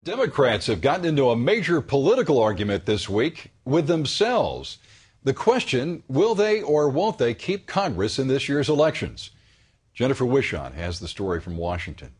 Democrats have gotten into a major political argument this week with themselves. The question, will they or won't they keep Congress in this year's elections? Jennifer Wishon has the story from Washington.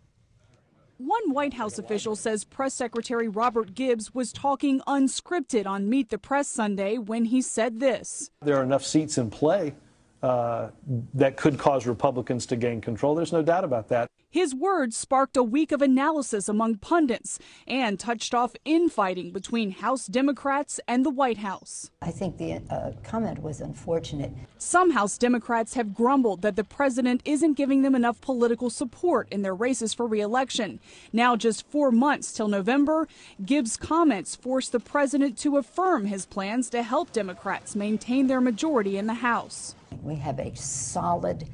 One White House official says Press Secretary Robert Gibbs was talking unscripted on Meet the Press Sunday when he said this. There are enough seats in play that could cause Republicans to gain control. There's no doubt about that. His words sparked a week of analysis among pundits and touched off infighting between House Democrats and the White House. I think the comment was unfortunate. Some House Democrats have grumbled that the president isn't giving them enough political support in their races for re-election. Now, just 4 months till November, Gibbs' comments forced the president to affirm his plans to help Democrats maintain their majority in the House. We have a solid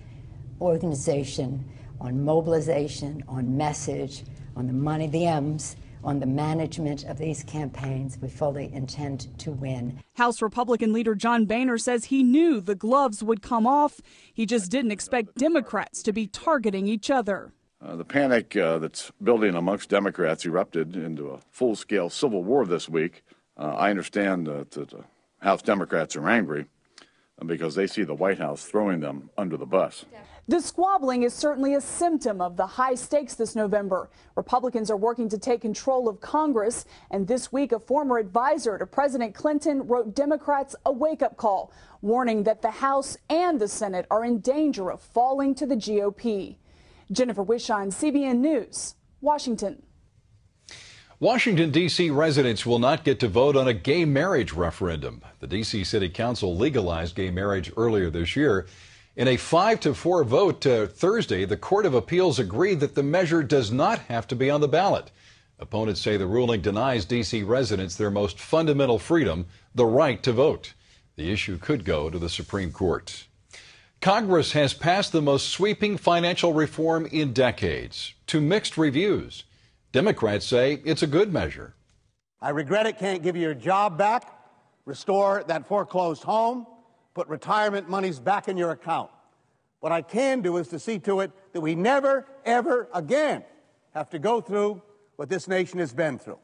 organization on mobilization, on message, on the money, the M's, on the management of these campaigns. We fully intend to win. House Republican leader John Boehner says he knew the gloves would come off. He just didn't expect Democrats to be targeting each other. The panic that's building amongst Democrats erupted into a full-scale civil war this week. I understand that the House Democrats are angry because they see the White House throwing them under the bus. The squabbling is certainly a symptom of the high stakes this November. Republicans are working to take control of Congress, and this week a former advisor to President Clinton wrote Democrats a wake-up call, warning that the House and the Senate are in danger of falling to the GOP. Jennifer Wishon, CBN News, Washington. Washington, D.C. residents will not get to vote on a gay marriage referendum. The D.C. City Council legalized gay marriage earlier this year. In a 5-4 vote Thursday, the Court of Appeals agreed that the measure does not have to be on the ballot. Opponents say the ruling denies D.C. residents their most fundamental freedom, the right to vote. The issue could go to the Supreme Court. Congress has passed the most sweeping financial reform in decades, to mixed reviews. Democrats say it's a good measure. I regret it can't give you your job back, restore that foreclosed home, put retirement monies back in your account. What I can do is to see to it that we never, ever again have to go through what this nation has been through.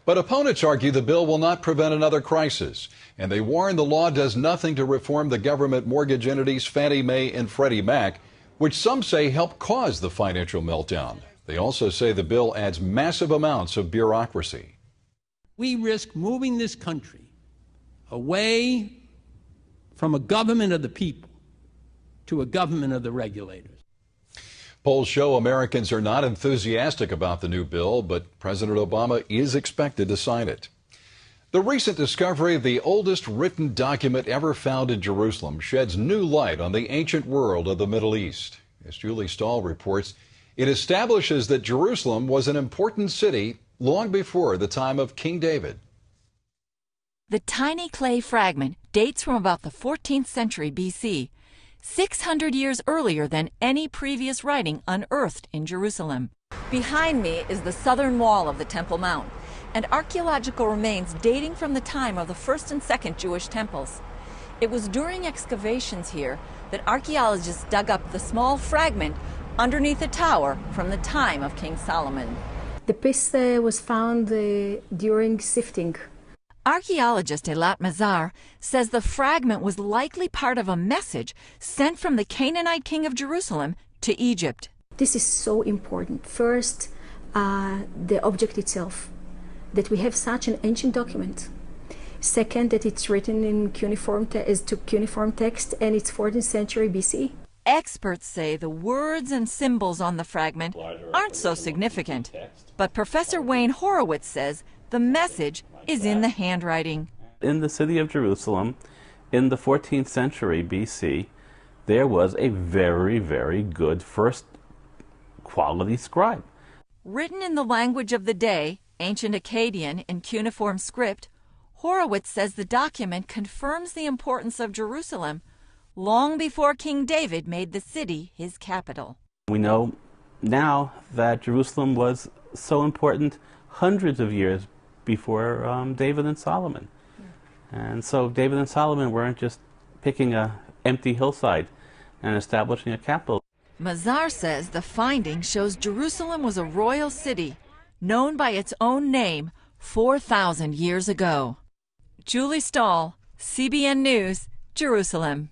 But opponents argue the bill will not prevent another crisis, and they warn the law does nothing to reform the government mortgage entities Fannie Mae and Freddie Mac, which some say helped cause the financial meltdown. They also say the bill adds massive amounts of bureaucracy. We risk moving this country away from a government of the people to a government of the regulators. Polls show Americans are not enthusiastic about the new bill, but President Obama is expected to sign it. The recent discovery of the oldest written document ever found in Jerusalem sheds new light on the ancient world of the Middle East. As Julie Stahl reports, it establishes that Jerusalem was an important city long before the time of King David. The tiny clay fragment dates from about the 14th century BC, 600 years earlier than any previous writing unearthed in Jerusalem. Behind me is the southern wall of the Temple Mount, and archaeological remains dating from the time of the first and second Jewish temples. It was during excavations here that archaeologists dug up the small fragment underneath the tower from the time of King Solomon. The piece was found during sifting. Archaeologist Eilat Mazar says the fragment was likely part of a message sent from the Canaanite king of Jerusalem to Egypt. This is so important. First, the object itself, that we have such an ancient document. Second, that it's written in cuneiform text and it's 14th century BC. Experts say the words and symbols on the fragment aren't so significant, but Professor Wayne Horowitz says the message is in the handwriting. In the city of Jerusalem, in the 14th century BC, there was a very, very good first quality scribe. Written in the language of the day, ancient Akkadian in cuneiform script, Horowitz says the document confirms the importance of Jerusalem long before King David made the city his capital. We know now that Jerusalem was so important hundreds of years before David and Solomon. And so David and Solomon weren't just picking an empty hillside and establishing a capital. Mazar says the finding shows Jerusalem was a royal city, known by its own name 4,000 years ago. Julie Stahl, CBN News, Jerusalem.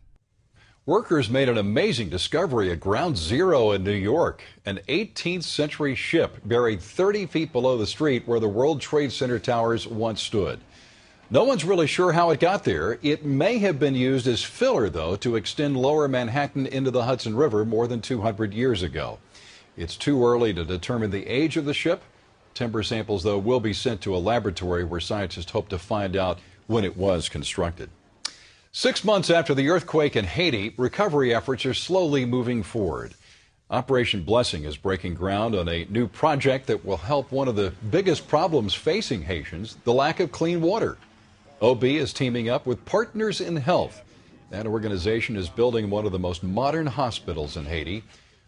Workers made an amazing discovery at Ground Zero in New York. An 18th century ship buried 30 feet below the street where the World Trade Center towers once stood. No one's really sure how it got there. It may have been used as filler, though, to extend lower Manhattan into the Hudson River more than 200 years ago. It's too early to determine the age of the ship. Timber samples, though, will be sent to a laboratory where scientists hope to find out when it was constructed. 6 months after the earthquake in Haiti, recovery efforts are slowly moving forward. Operation Blessing is breaking ground on a new project that will help one of the biggest problems facing Haitians, the lack of clean water. OB is teaming up with Partners in Health. That organization is building one of the most modern hospitals in Haiti.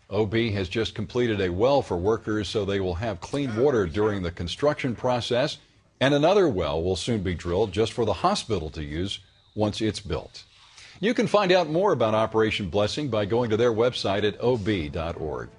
OB has just completed a well for workers so they will have clean water during the construction process, and another well will soon be drilled just for the hospital to use once it's built. You can find out more about Operation Blessing by going to their website at ob.org.